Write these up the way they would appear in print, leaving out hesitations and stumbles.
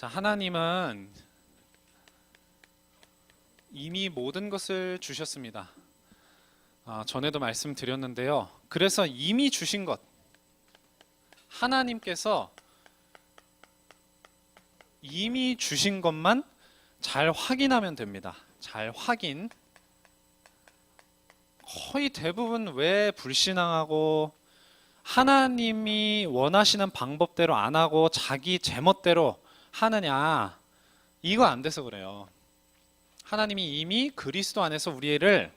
자, 하나님은 이미 모든 것을 주셨습니다. 전에도 말씀드렸는데요. 그래서 이미 주신 것, 하나님께서 이미 주신 것만 잘 확인하면 됩니다. 잘 확인. 거의 대부분 왜 불신앙하고 하나님이 원하시는 방법대로 안 하고 자기 제멋대로 하느냐, 이거 안 돼서 그래요. 하나님이 이미 그리스도 안에서 우리를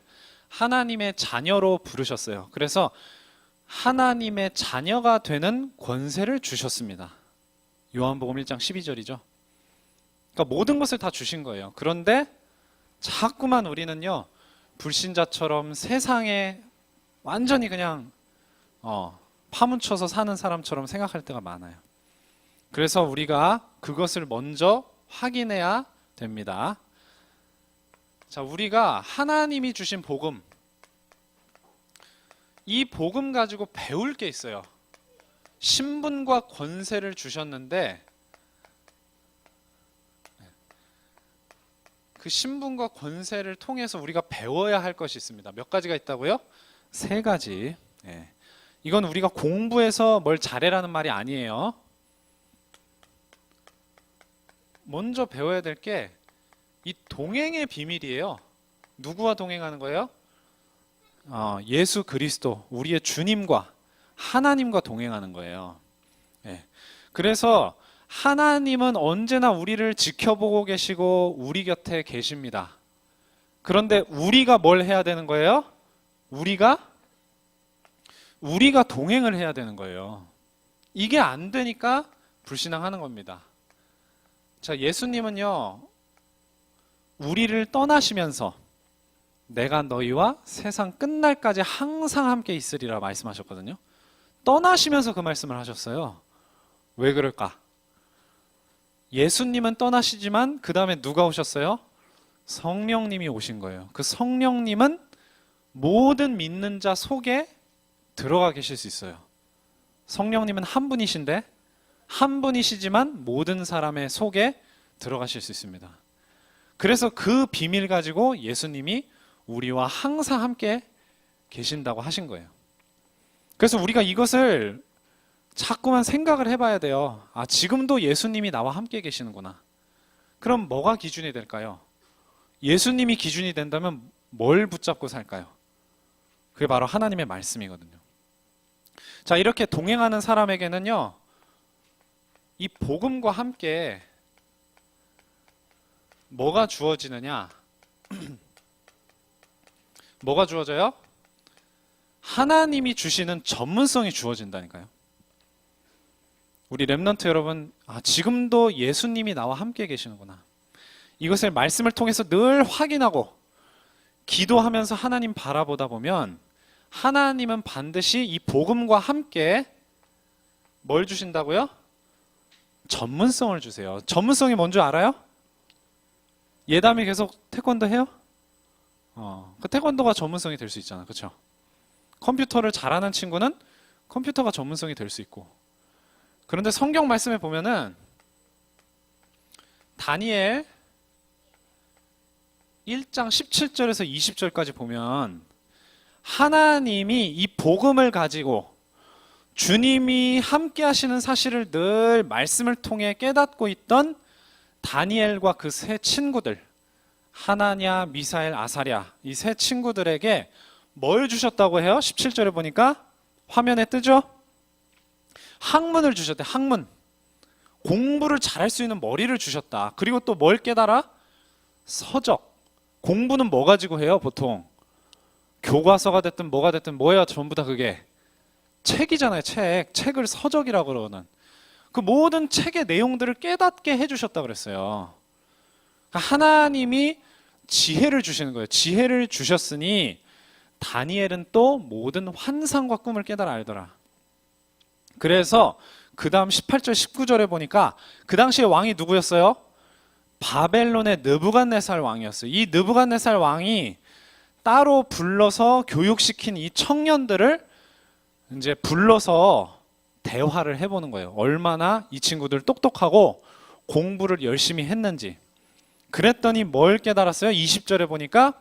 하나님의 자녀로 부르셨어요. 그래서 하나님의 자녀가 되는 권세를 주셨습니다. 요한복음 1장 12절이죠. 그러니까 모든 것을 다 주신 거예요. 그런데 자꾸만 우리는요, 불신자처럼 세상에 완전히 그냥 파묻혀서 사는 사람처럼 생각할 때가 많아요. 그래서 우리가 그것을 먼저 확인해야 됩니다. 자, 우리가 하나님이 주신 복음, 이 복음 가지고 배울 게 있어요. 신분과 권세를 주셨는데 그 신분과 권세를 통해서 우리가 배워야 할 것이 있습니다. 몇 가지가 있다고요? 3가지. 이건 우리가 공부해서 뭘 잘해라는 말이 아니에요. 먼저 배워야 될 게 이 동행의 비밀이에요. 누구와 동행하는 거예요? 예수 그리스도, 우리의 주님과 하나님과 동행하는 거예요. 그래서 하나님은 언제나 우리를 지켜보고 계시고 우리 곁에 계십니다. 그런데 우리가 뭘 해야 되는 거예요? 우리가 동행을 해야 되는 거예요. 이게 안 되니까 불신앙하는 겁니다. 자, 예수님은요, 우리를 떠나시면서 내가 너희와 세상 끝날까지 항상 함께 있으리라 말씀하셨거든요. 떠나시면서 그 말씀을 하셨어요. 왜 그럴까? 예수님은 떠나시지만 그 다음에 누가 오셨어요? 성령님이 오신 거예요. 그 성령님은 모든 믿는 자 속에 들어가 계실 수 있어요. 성령님은 한 분이신데, 한 분이시지만 모든 사람의 속에 들어가실 수 있습니다. 그래서 그 비밀 가지고 예수님이 우리와 항상 함께 계신다고 하신 거예요. 그래서 우리가 이것을 자꾸만 생각을 해봐야 돼요. 지금도 예수님이 나와 함께 계시는구나. 그럼 뭐가 기준이 될까요? 예수님이 기준이 된다면 뭘 붙잡고 살까요? 그게 바로 하나님의 말씀이거든요. 자, 이렇게 동행하는 사람에게는요, 이 복음과 함께 뭐가 주어지느냐? 뭐가 주어져요? 하나님이 주시는 전문성이 주어진다니까요. 우리 렘넌트 여러분, 지금도 예수님이 나와 함께 계시는구나. 이것을 말씀을 통해서 늘 확인하고 기도하면서 하나님 바라보다 보면 하나님은 반드시 이 복음과 함께 뭘 주신다고요? 전문성을 주세요. 전문성이 뭔지 알아요? 예담이 계속 태권도 해요? 그 태권도가 전문성이 될 수 있잖아. 그렇죠? 컴퓨터를 잘하는 친구는 컴퓨터가 전문성이 될 수 있고. 그런데 성경 말씀에 보면은 다니엘 1장 17절에서 20절까지 보면 하나님이 이 복음을 가지고 주님이 함께 하시는 사실을 늘 말씀을 통해 깨닫고 있던 다니엘과 그 세 친구들, 하나냐, 미사엘, 아사랴, 이 세 친구들에게 뭘 주셨다고 해요? 17절에 보니까 화면에 뜨죠? 학문을 주셨대. 학문. 공부를 잘할 수 있는 머리를 주셨다. 그리고 또 뭘 깨달아? 서적. 공부는 뭐 가지고 해요? 보통 교과서가 됐든 뭐가 됐든 뭐예요? 전부 다 그게 책이잖아요. 책을 서적이라고 그러는 그 모든 책의 내용들을 깨닫게 해주셨다 그랬어요. 그러니까 하나님이 지혜를 주시는 거예요. 지혜를 주셨으니 다니엘은 또 모든 환상과 꿈을 깨달아 알더라. 그래서 그 다음 18절 19절에 보니까 그 당시에 왕이 누구였어요? 바벨론의 느부갓네살 왕이었어요. 이 느부갓네살 왕이 따로 불러서 교육시킨 이 청년들을 이제 불러서 대화를 해보는 거예요. 얼마나 이 친구들 똑똑하고 공부를 열심히 했는지. 그랬더니 뭘 깨달았어요? 20절에 보니까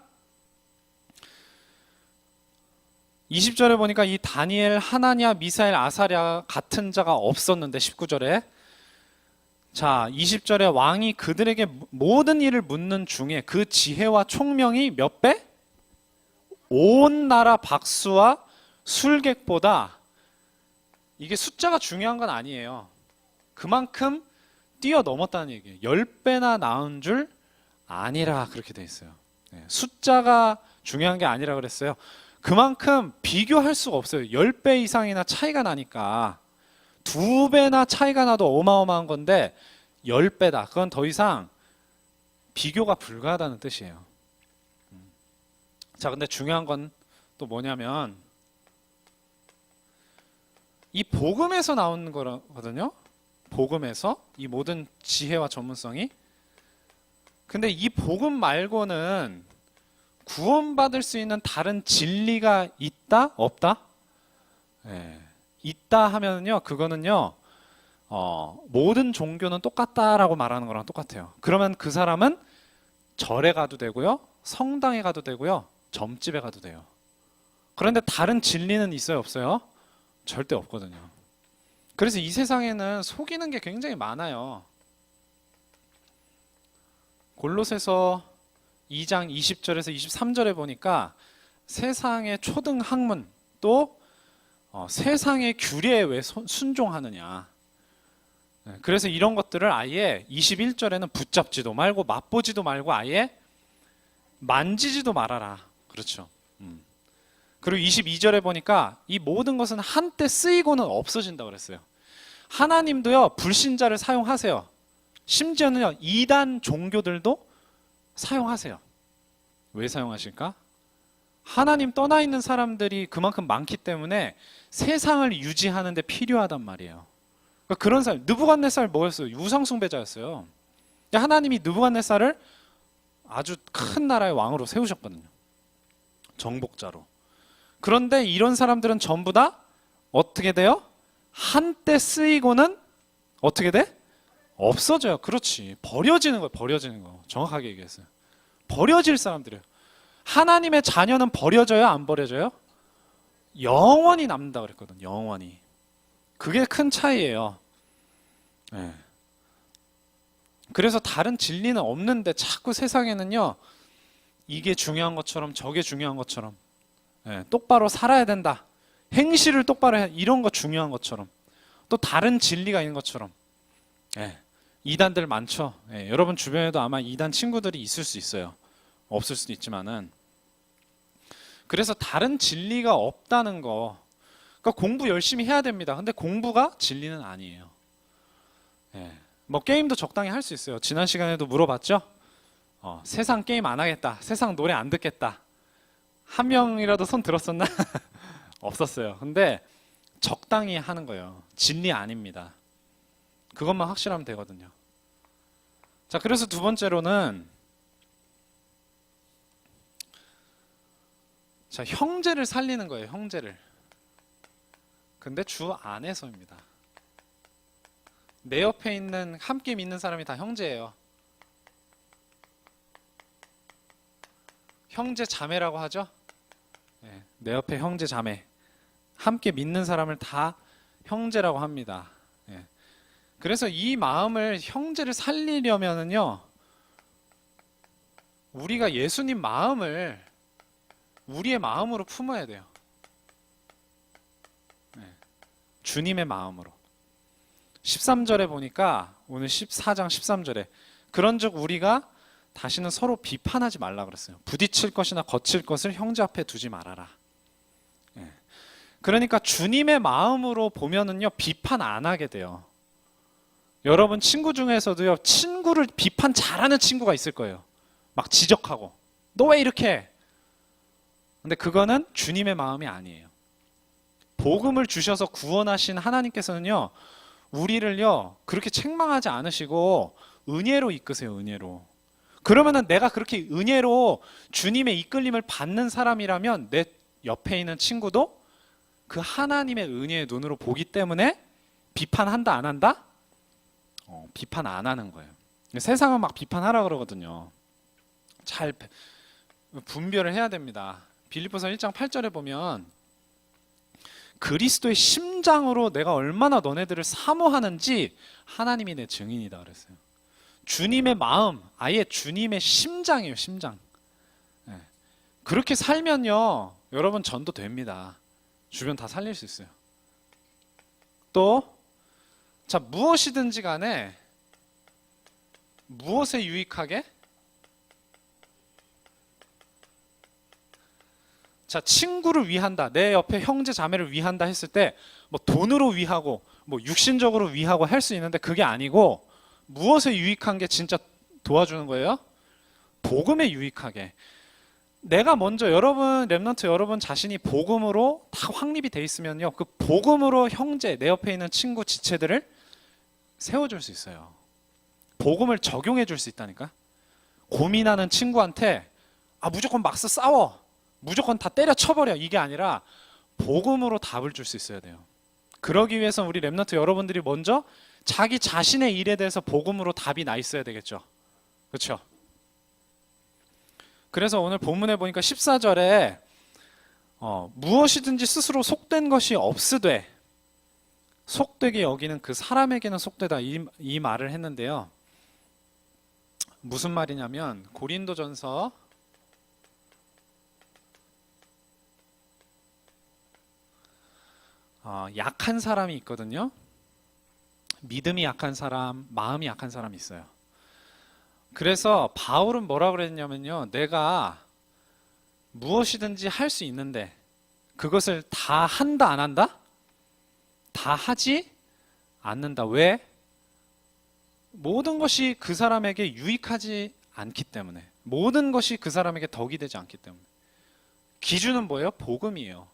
이 다니엘, 하나냐, 미사엘, 아사랴 같은 자가 없었는데 19절에 자 20절에 왕이 그들에게 모든 일을 묻는 중에 그 지혜와 총명이 몇 배? 온 나라 박수와 술객보다 이게 숫자가 중요한 건 아니에요. 그만큼 뛰어넘었다는 얘기예요. 10배나 나은 줄 아니라 그렇게 돼 있어요. 숫자가 중요한 게 아니라 그랬어요. 그만큼 비교할 수가 없어요. 10배 이상이나 차이가 나니까 2배나 차이가 나도 어마어마한 건데 10배다. 그건 더 이상 비교가 불가하다는 뜻이에요. 자, 근데 중요한 건 또 뭐냐면 이 복음에서 나오는 거거든요. 복음에서 이 모든 지혜와 전문성이. 근데 이 복음 말고는 구원받을 수 있는 다른 진리가 있다? 없다? 있다 하면요, 그거는요, 모든 종교는 똑같다라고 말하는 거랑 똑같아요. 그러면 그 사람은 절에 가도 되고요, 성당에 가도 되고요, 점집에 가도 돼요. 그런데 다른 진리는 있어요, 없어요? 절대 없거든요. 그래서 이 세상에는 속이는 게 굉장히 많아요. 골로새서 2장 20절에서 23절에 보니까 세상의 초등 학문 또 세상의 규례에 왜 순종하느냐. 그래서 이런 것들을 아예 21절에는 붙잡지도 말고 맛보지도 말고 아예 만지지도 말아라. 그렇죠. 그리고 22절에 보니까 이 모든 것은 한때 쓰이고는 없어진다고 그랬어요. 하나님도요, 불신자를 사용하세요. 심지어는요, 이단 종교들도 사용하세요. 왜 사용하실까? 하나님 떠나 있는 사람들이 그만큼 많기 때문에 세상을 유지하는 데 필요하단 말이에요. 그러니까 그런 사람, 느부갓네살 뭐였어요? 우상숭배자였어요. 하나님이 느부갓네살을 아주 큰 나라의 왕으로 세우셨거든요. 정복자로. 그런데 이런 사람들은 전부 다 어떻게 돼요? 한때 쓰이고는 어떻게 돼? 없어져요. 그렇지. 버려지는 거예요. 버려지는 거. 정확하게 얘기했어요. 버려질 사람들이에요. 하나님의 자녀는 버려져요? 안 버려져요? 영원히 남는다 그랬거든. 영원히. 그게 큰 차이예요. 네. 그래서 다른 진리는 없는데 자꾸 세상에는요, 이게 중요한 것처럼 저게 중요한 것처럼, 똑바로 살아야 된다, 행실을 똑바로 해, 이런 거 중요한 것처럼, 또 다른 진리가 있는 것처럼, 이단들 많죠. 여러분 주변에도 아마 이단 친구들이 있을 수 있어요. 없을 수도 있지만은. 그래서 다른 진리가 없다는 거. 그러니까 공부 열심히 해야 됩니다. 근데 공부가 진리는 아니에요. 뭐 게임도 적당히 할 수 있어요. 지난 시간에도 물어봤죠. 세상 게임 안 하겠다, 세상 노래 안 듣겠다. 한 명이라도 손 들었었나? 없었어요. 근데 적당히 하는 거예요. 진리 아닙니다. 그것만 확실하면 되거든요. 자, 그래서 두 번째로는 자, 형제를 살리는 거예요. 형제를. 근데 주 안에서입니다. 내 옆에 있는 함께 믿는 사람이 다 형제예요. 형제 자매라고 하죠. 내 옆에 형제 자매, 함께 믿는 사람을 다 형제라고 합니다. 그래서 이 마음을, 형제를 살리려면은요, 우리가 예수님 마음을 우리의 마음으로 품어야 돼요. 주님의 마음으로. 13절에 보니까, 오늘 14장 13절에 그런즉 우리가 다시는 서로 비판하지 말라 그랬어요. 부딪힐 것이나 거칠 것을 형제 앞에 두지 말아라. 그러니까 주님의 마음으로 보면은요, 비판 안 하게 돼요. 여러분 친구 중에서도요, 친구를 비판 잘하는 친구가 있을 거예요. 막 지적하고, 너 왜 이렇게 해? 근데 그거는 주님의 마음이 아니에요. 복음을 주셔서 구원하신 하나님께서는요, 우리를요 그렇게 책망하지 않으시고 은혜로 이끄세요. 은혜로. 그러면은 내가 그렇게 은혜로 주님의 이끌림을 받는 사람이라면 내 옆에 있는 친구도 그 하나님의 은혜의 눈으로 보기 때문에 비판한다, 안 한다? 비판 안 하는 거예요. 세상은 막 비판하라 그러거든요. 잘 분별을 해야 됩니다. 빌립보서 1장 8절에 보면 그리스도의 심장으로 내가 얼마나 너네들을 사모하는지 하나님이 내 증인이다 그랬어요. 주님의 마음, 아예 주님의 심장이에요, 심장. 네. 그렇게 살면요, 여러분 전도 됩니다. 주변 다 살릴 수 있어요. 또, 자, 무엇이든지 간에 무엇에 유익하게? 자, 친구를 위한다, 내 옆에 형제 자매를 위한다 했을 때 뭐 돈으로 위하고 뭐 육신적으로 위하고 할 수 있는데 그게 아니고 무엇에 유익한 게 진짜 도와주는 거예요? 복음에 유익하게. 내가 먼저 여러분 렘넌트 여러분 자신이 복음으로 다 확립이 돼 있으면요, 그 복음으로 형제 내 옆에 있는 친구 지체들을 세워줄 수 있어요. 복음을 적용해 줄 수 있다니까. 고민하는 친구한테 무조건 막서 싸워, 무조건 다 때려쳐버려, 이게 아니라 복음으로 답을 줄 수 있어야 돼요. 그러기 위해서 우리 렘넌트 여러분들이 먼저 자기 자신의 일에 대해서 복음으로 답이 나 있어야 되겠죠. 그렇죠? 그래서 오늘 본문에 보니까 14절에 무엇이든지 스스로 속된 것이 없으되 속되게 여기는 그 사람에게는 속되다, 이 말을 했는데요. 무슨 말이냐면 고린도전서 '약한 사람이 있거든요. 믿음이 약한 사람, 마음이 약한 사람이 있어요. 그래서 바울은 뭐라 그랬냐면요, 내가 무엇이든지 할 수 있는데 그것을 다 한다 안 한다? 다 하지 않는다. 왜? 모든 것이 그 사람에게 유익하지 않기 때문에, 모든 것이 그 사람에게 덕이 되지 않기 때문에. 기준은 뭐예요? 복음이에요.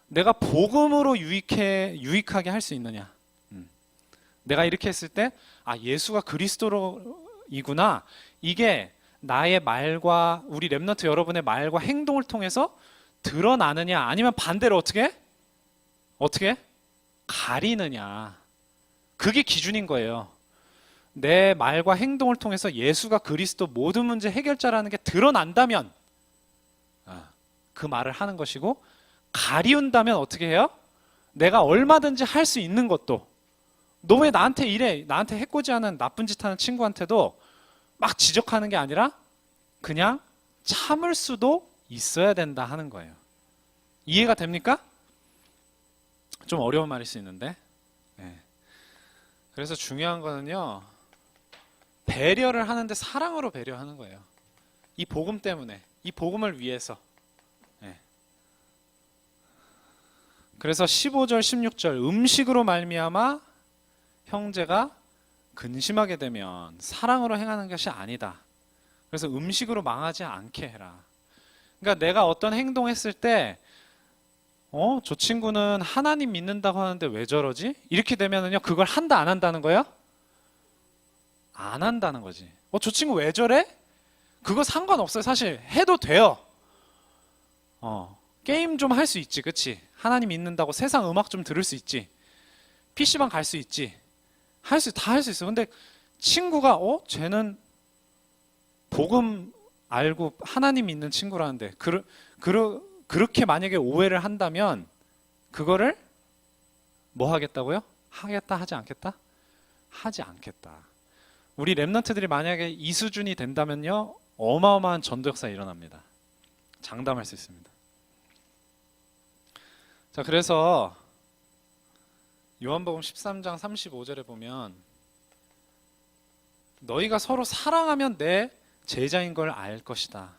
내가 복음으로 유익하게 할 수 있느냐. 내가 이렇게 했을 때 예수가 그리스도이구나, 이게 나의 말과 우리 렘넌트 여러분의 말과 행동을 통해서 드러나느냐, 아니면 반대로 어떻게 가리느냐. 그게 기준인 거예요. 내 말과 행동을 통해서 예수가 그리스도 모든 문제 해결자라는 게 드러난다면 그 말을 하는 것이고, 가리운다면 어떻게 해요? 내가 얼마든지 할 수 있는 것도, 너 왜 나한테 이래, 나한테 해코지하는 나쁜 짓 하는 친구한테도 막 지적하는 게 아니라 그냥 참을 수도 있어야 된다 하는 거예요. 이해가 됩니까? 좀 어려운 말일 수 있는데, 그래서 중요한 거는요, 배려를 하는데 사랑으로 배려하는 거예요. 이 복음 때문에, 이 복음을 위해서. 그래서 15절 16절 음식으로 말미암아 형제가 근심하게 되면 사랑으로 행하는 것이 아니다. 그래서 음식으로 망하지 않게 해라. 그러니까 내가 어떤 행동했을 때 저 친구는 하나님 믿는다고 하는데 왜 저러지? 이렇게 되면은요, 그걸 한다 안 한다는 거예요? 안 한다는 거지. 저 친구 왜 저래? 그거 상관없어요. 사실 해도 돼요. 게임 좀 할 수 있지, 그치? 하나님 믿는다고 세상 음악 좀 들을 수 있지. PC방 갈 수 있지. 다 할 수 있어. 근데 친구가 쟤는 복음 알고 하나님 믿는 친구라는데 그렇게 만약에 오해를 한다면 그거를 뭐 하겠다고요? 하겠다, 하지 않겠다? 하지 않겠다. 우리 렘넌트들이 만약에 이 수준이 된다면요, 어마어마한 전도 역사 일어납니다. 장담할 수 있습니다. 자, 그래서 요한복음 13장 35절에 보면 너희가 서로 사랑하면 내 제자인 걸 알 것이다.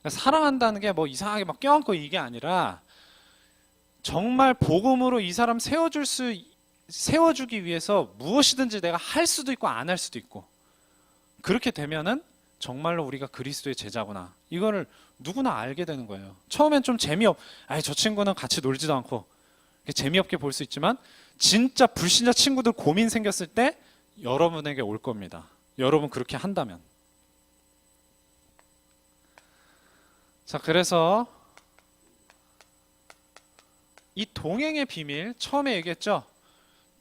그러니까 사랑한다는 게 뭐 이상하게 막 껴안고 이게 아니라 정말 복음으로 이 사람 세워주기 위해서 무엇이든지 내가 할 수도 있고 안 할 수도 있고, 그렇게 되면은 정말로 우리가 그리스도의 제자구나, 이거를 누구나 알게 되는 거예요. 처음엔 좀 저 친구는 같이 놀지도 않고 재미없게 볼 수 있지만 진짜 불신자 친구들 고민 생겼을 때 여러분에게 올 겁니다. 여러분 그렇게 한다면. 자, 그래서 이 동행의 비밀, 처음에 얘기했죠?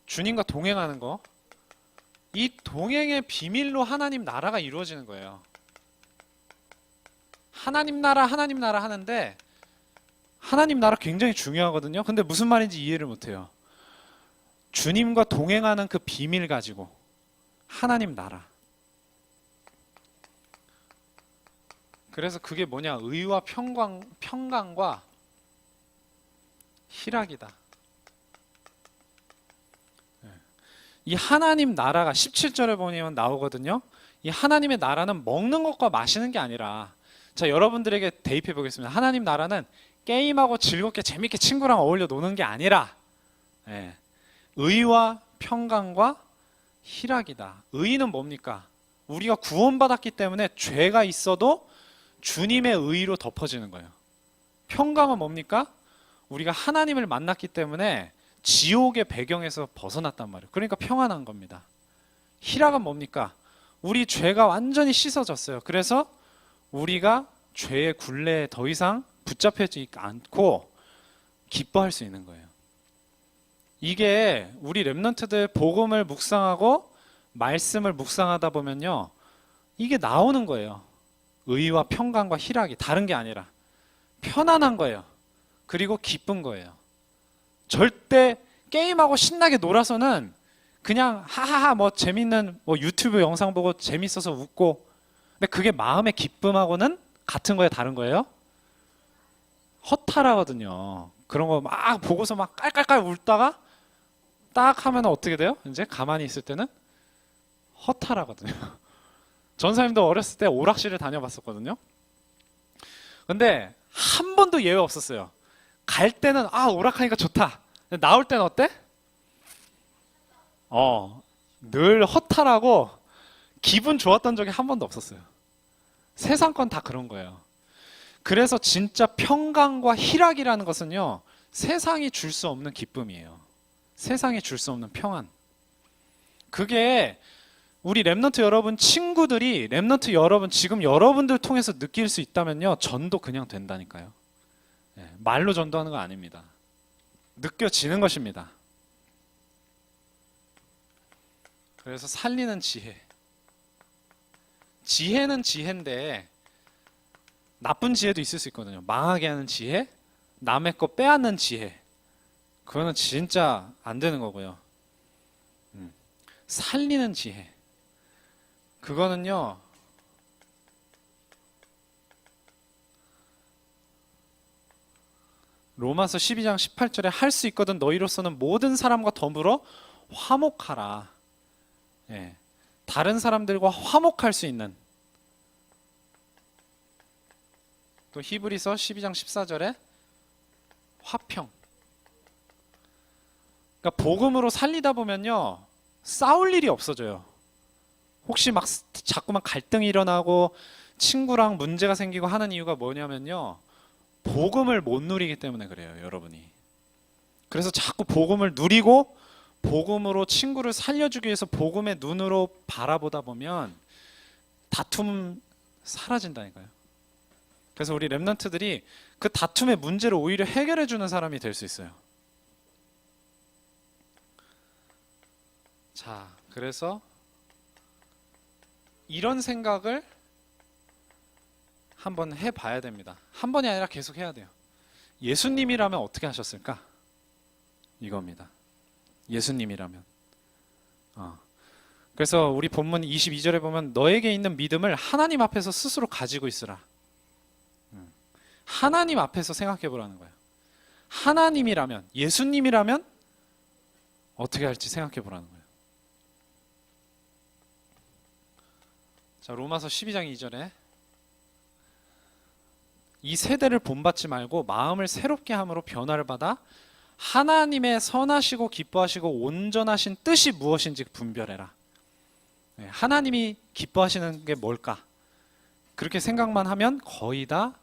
주님과 동행하는 거. 이 동행의 비밀로 하나님 나라가 이루어지는 거예요. 하나님 나라 하는데 하나님 나라 굉장히 중요하거든요. 근데 무슨 말인지 이해를 못해요. 주님과 동행하는 그 비밀 가지고 하나님 나라. 그래서 그게 뭐냐? 의와 평강과 희락이다. 이 하나님 나라가 17절에 보면 나오거든요. 이 하나님의 나라는 먹는 것과 마시는 게 아니라, 자, 여러분들에게 대입해 보겠습니다. 하나님 나라는 게임하고 즐겁게 재밌게 친구랑 어울려 노는 게 아니라, 예, 의와 평강과 희락이다. 의는 뭡니까? 우리가 구원받았기 때문에 죄가 있어도 주님의 의로 덮어지는 거예요. 평강은 뭡니까? 우리가 하나님을 만났기 때문에 지옥의 배경에서 벗어났단 말이에요. 그러니까 평안한 겁니다. 희락은 뭡니까? 우리 죄가 완전히 씻어졌어요. 그래서 우리가 죄의 굴레에 더 이상 붙잡히지 않고 기뻐할 수 있는 거예요. 이게 우리 렘넌트들 복음을 묵상하고 말씀을 묵상하다 보면요, 이게 나오는 거예요. 의와 평강과 희락이 다른 게 아니라 편안한 거예요. 그리고 기쁜 거예요. 절대 게임하고 신나게 놀아서는 그냥 하하하 뭐 재밌는 뭐 유튜브 영상 보고 재밌어서 웃고, 근데 그게 마음의 기쁨하고는 같은 거예요, 다른 거예요? 허탈하거든요. 그런 거 막 보고서 막 깔깔깔 울다가 딱 하면 어떻게 돼요? 이제 가만히 있을 때는 허탈하거든요. 전사님도 어렸을 때 오락실을 다녀봤었거든요. 근데 한 번도 예외 없었어요. 갈 때는 오락하니까 좋다. 근데 나올 때는 어때? 늘 허탈하고 기분 좋았던 적이 한 번도 없었어요. 세상 건 다 그런 거예요. 그래서 진짜 평강과 희락이라는 것은요, 세상이 줄 수 없는 기쁨이에요. 세상이 줄 수 없는 평안. 그게 우리 렘넌트 여러분 친구들이, 렘넌트 여러분 지금 여러분들 통해서 느낄 수 있다면요, 전도 그냥 된다니까요. 말로 전도하는 거 아닙니다. 느껴지는 것입니다. 그래서 살리는 지혜. 지혜는 지혜인데 나쁜 지혜도 있을 수 있거든요. 망하게 하는 지혜, 남의 거 빼앗는 지혜. 그거는 진짜 안 되는 거고요. 살리는 지혜. 그거는요, 로마서 12장 18절에 할 수 있거든 너희로서는 모든 사람과 더불어 화목하라. 예, 다른 사람들과 화목할 수 있는. 또 히브리서 12장 14절에 화평. 그러니까 복음으로 살리다 보면요, 싸울 일이 없어져요. 혹시 막 자꾸만 갈등이 일어나고 친구랑 문제가 생기고 하는 이유가 뭐냐면요, 복음을 못 누리기 때문에 그래요, 여러분이. 그래서 자꾸 복음을 누리고 복음으로 친구를 살려주기 위해서 복음의 눈으로 바라보다 보면 다툼 사라진다니까요. 그래서 우리 렘넌트들이 그 다툼의 문제를 오히려 해결해 주는 사람이 될 수 있어요. 자, 그래서 이런 생각을 한번 해봐야 됩니다. 한 번이 아니라 계속 해야 돼요. 예수님이라면 어떻게 하셨을까? 이겁니다. 예수님이라면. 그래서 우리 본문 22절에 보면 너에게 있는 믿음을 하나님 앞에서 스스로 가지고 있으라. 하나님 앞에서 생각해 보라는 거예요. 하나님이라면, 예수님이라면 어떻게 할지 생각해 보라는 거예요. 자, 로마서 12장 2절에 이 세대를 본받지 말고 마음을 새롭게 함으로 변화를 받아 하나님의 선하시고 기뻐하시고 온전하신 뜻이 무엇인지 분별해라. 하나님이 기뻐하시는 게 뭘까? 그렇게 생각만 하면 거의 다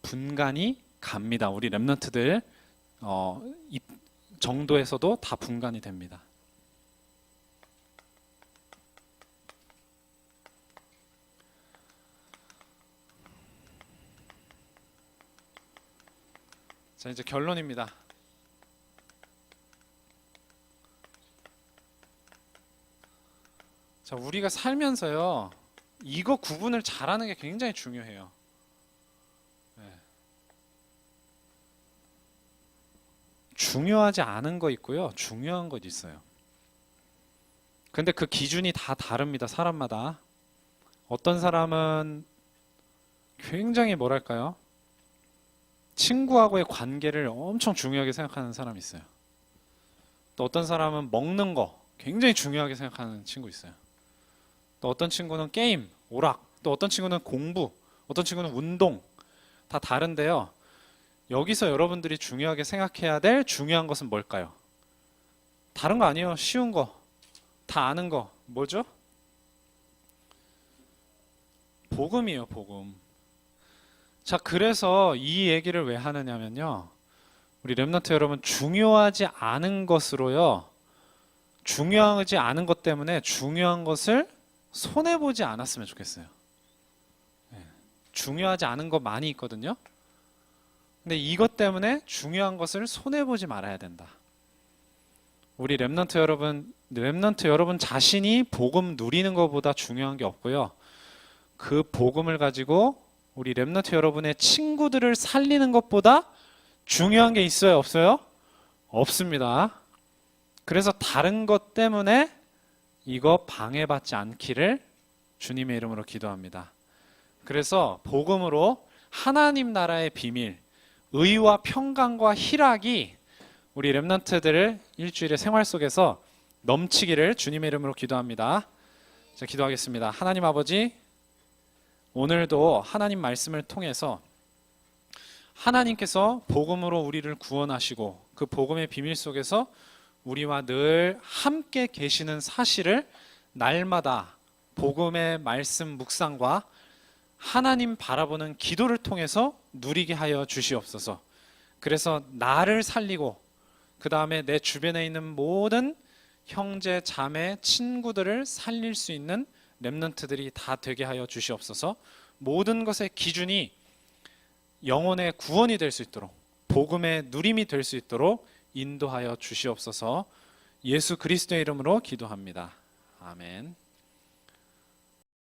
분간이 갑니다. 우리 렘넌트들 이 정도에서도 다 분간이 됩니다. 자, 이제 결론입니다. 자, 우리가 살면서요, 이거 구분을 잘하는 게 굉장히 중요해요. 네. 중요하지 않은 거 있고요, 중요한 것 있어요. 근데 그 기준이 다 다릅니다, 사람마다. 어떤 사람은 굉장히 뭐랄까요? 친구하고의 관계를 엄청 중요하게 생각하는 사람이 있어요. 또 어떤 사람은 먹는 거 굉장히 중요하게 생각하는 친구 있어요. 또 어떤 친구는 게임, 오락, 또 어떤 친구는 공부, 어떤 친구는 운동, 다 다른데요. 여기서 여러분들이 중요하게 생각해야 될 중요한 것은 뭘까요? 다른 거 아니에요. 쉬운 거, 다 아는 거. 뭐죠? 복음이에요, 복음. 자, 그래서 이 얘기를 왜 하느냐면요. 우리 렘넌트 여러분, 중요하지 않은 것으로요. 중요하지 않은 것 때문에 중요한 것을 손해보지 않았으면 좋겠어요. 네. 중요하지 않은 거 많이 있거든요. 근데 이것 때문에 중요한 것을 손해보지 말아야 된다. 우리 렘넌트 여러분 자신이 복음 누리는 것보다 중요한 게 없고요. 그 복음을 가지고 우리 렘넌트 여러분의 친구들을 살리는 것보다 중요한 게 있어요, 없어요? 없습니다. 그래서 다른 것 때문에 이거 방해받지 않기를 주님의 이름으로 기도합니다. 그래서 복음으로 하나님 나라의 비밀, 의와 평강과 희락이 우리 렘넌트들을 일주일의 생활 속에서 넘치기를 주님의 이름으로 기도합니다. 자, 기도하겠습니다. 하나님 아버지, 오늘도 하나님 말씀을 통해서 하나님께서 복음으로 우리를 구원하시고 그 복음의 비밀 속에서 우리와 늘 함께 계시는 사실을 날마다 복음의 말씀 묵상과 하나님 바라보는 기도를 통해서 누리게 하여 주시옵소서. 그래서 나를 살리고 그 다음에 내 주변에 있는 모든 형제, 자매, 친구들을 살릴 수 있는 렘넌트들이 다 되게 하여 주시옵소서. 모든 것의 기준이 영혼의 구원이 될 수 있도록, 복음의 누림이 될 수 있도록 인도하여 주시옵소서. 예수 그리스도의 이름으로 기도합니다. 아멘.